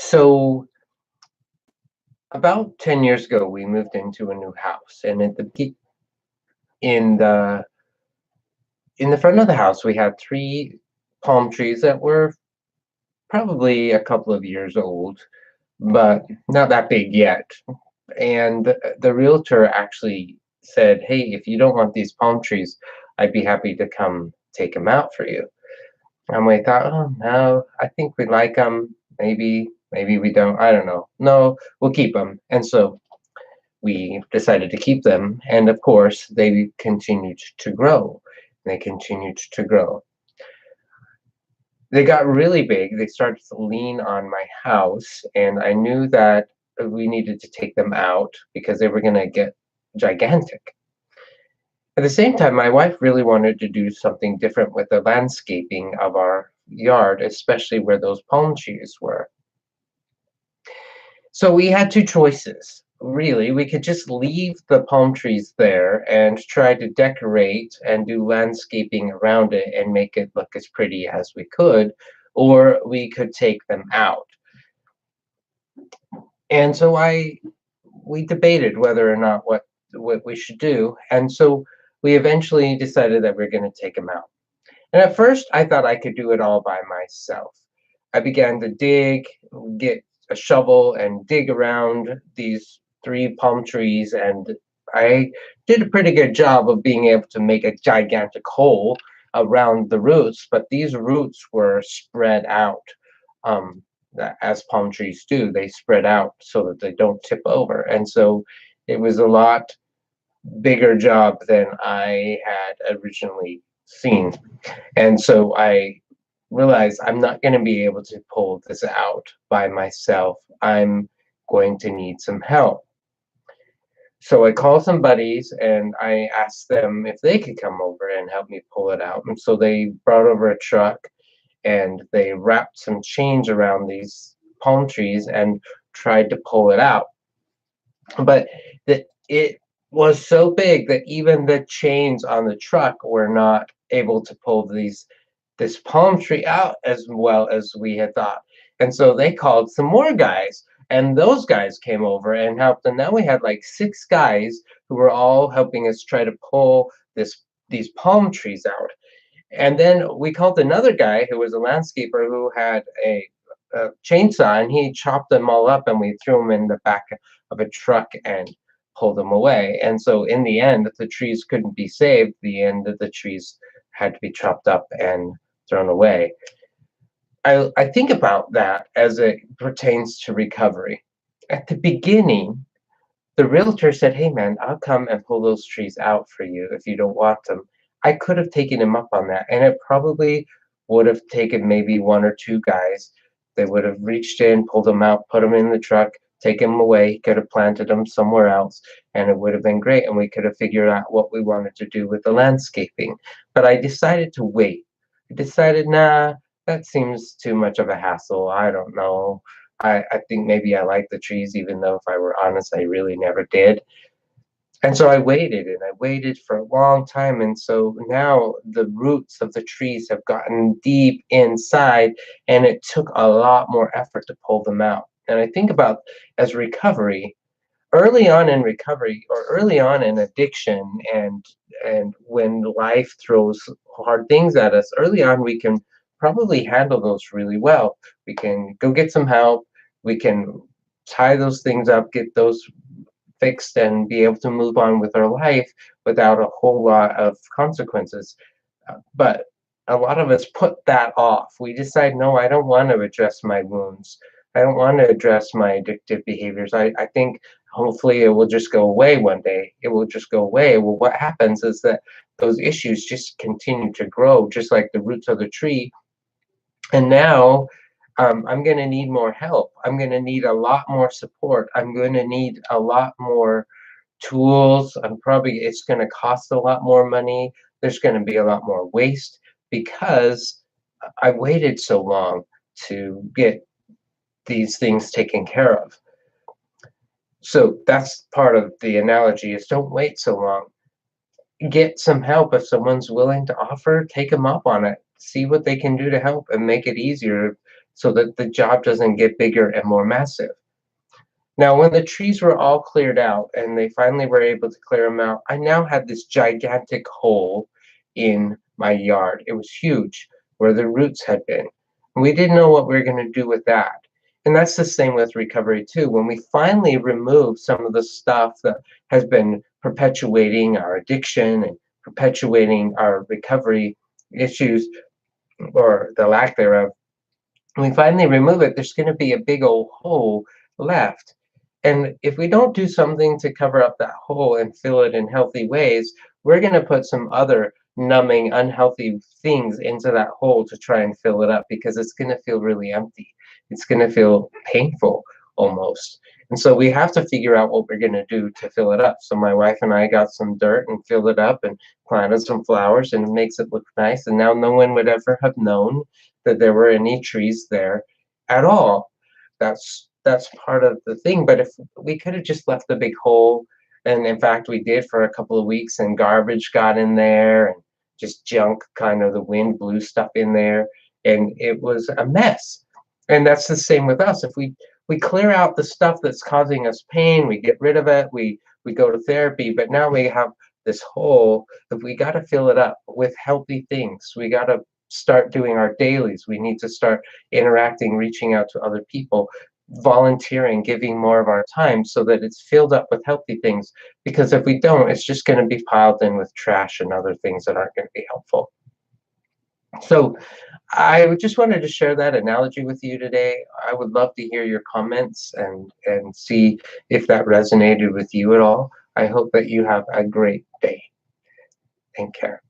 So about 10 years ago, we moved into a new house, and in the in the front of the house, we had three palm trees that were probably a couple of years old, but not that big yet. And the realtor actually said, "Hey, if you don't want these palm trees, I'd be happy to come take them out for you." And we thought, "Oh no, I think we like them. Maybe we don't. I don't know. No, we'll keep them." And so we decided to keep them. And of course, they continued to grow. They continued to grow. They got really big. They started to lean on my house, and I knew that we needed to take them out because they were going to get gigantic. At the same time, my wife really wanted to do something different with the landscaping of our yard, especially where those palm trees were. So we had two choices. Really, we could just leave the palm trees there and try to decorate and do landscaping around it and make it look as pretty as we could, or we could take them out. And so we debated whether or not what we should do, and so we eventually decided that we're going to take them out. And at first, I thought I could do it all by myself. I began to get a shovel and dig around these three palm trees, and I did a pretty good job of being able to make a gigantic hole around the roots, but these roots were spread out, um, as palm trees do. They spread out so that they don't tip over. And so it was a lot bigger job than I had originally seen. And so I realized I'm not going to be able to pull this out by myself. I'm going to need some help. So I called some buddies and I asked them if they could come over and help me pull it out. And so they brought over a truck and they wrapped some chains around these palm trees and tried to pull it out. But it was so big that even the chains on the truck were not able to pull this palm tree out as well as we had thought. And so they called some more guys, and those guys came over and helped. And now we had like six guys who were all helping us try to pull these palm trees out. And then we called another guy who was a landscaper who had a chainsaw, and he chopped them all up, and we threw them in the back of a truck and pulled them away. And so in the end, the trees couldn't be saved. The end of the trees had to be chopped up and thrown away. I think about that as it pertains to recovery. At the beginning, the realtor said, "Hey man, I'll come and pull those trees out for you if you don't want them." I could have taken him up on that, and it probably would have taken maybe one or two guys. They would have reached in, pulled them out, put them in the truck, taken them away, could have planted them somewhere else, and it would have been great, and we could have figured out what we wanted to do with the landscaping. But I decided to wait. I decided, nah, that seems too much of a hassle. I don't know. I think maybe I like the trees, even though if I were honest, I really never did. And so I waited and I waited for a long time. And so now the roots of the trees have gotten deep inside, and it took a lot more effort to pull them out. And I think about as recovery, early on in recovery or early on in addiction, and when life throws hard things at us, early on we can probably handle those really well. We can go get some help. We can tie those things up, get those fixed, and be able to move on with our life without a whole lot of consequences. But a lot of us put that off. We decide, no, I don't want to address my wounds. I don't want to address my addictive behaviors. I think hopefully it will just go away one day. It will just go away. Well, what happens is that those issues just continue to grow, just like the roots of the tree. And now I'm going to need more help. I'm going to need a lot more support. I'm going to need a lot more tools. It's going to cost a lot more money. There's going to be a lot more waste because I waited so long to get these things taken care of. So that's part of the analogy, is don't wait so long. Get some help. If someone's willing to offer, take them up on it. See what they can do to help and make it easier. so that the job doesn't get bigger and more massive. Now, when the trees were all cleared out and they finally were able to clear them out, I now had this gigantic hole in my yard. It was huge where the roots had been. And we didn't know what we were going to do with that. And that's the same with recovery too. When we finally remove some of the stuff that has been perpetuating our addiction and perpetuating our recovery issues or the lack thereof, when we finally remove it, there's going to be a big old hole left. And if we don't do something to cover up that hole and fill it in healthy ways, we're going to put some other numbing, unhealthy things into that hole to try and fill it up because it's going to feel really empty. It's going to feel painful almost. And so we have to figure out what we're going to do to fill it up. So my wife and I got some dirt and filled it up and planted some flowers, and it makes it look nice. And now no one would ever have known that there were any trees there at all. That's part of the thing. But if we could have just left the big hole, and in fact we did for a couple of weeks, and garbage got in there and just junk, kind of the wind blew stuff in there, and it was a mess. And that's the same with us. If we clear out the stuff that's causing us pain, we get rid of it, we go to therapy, but now we have this hole that we got to fill it up with healthy things. We got to start doing our dailies. We need to start interacting, reaching out to other people, volunteering, giving more of our time so that it's filled up with healthy things. Because if we don't, it's just going to be piled in with trash and other things that aren't going to be helpful. So I just wanted to share that analogy with you today. I would love to hear your comments and see if that resonated with you at all. I hope that you have a great day. Take care.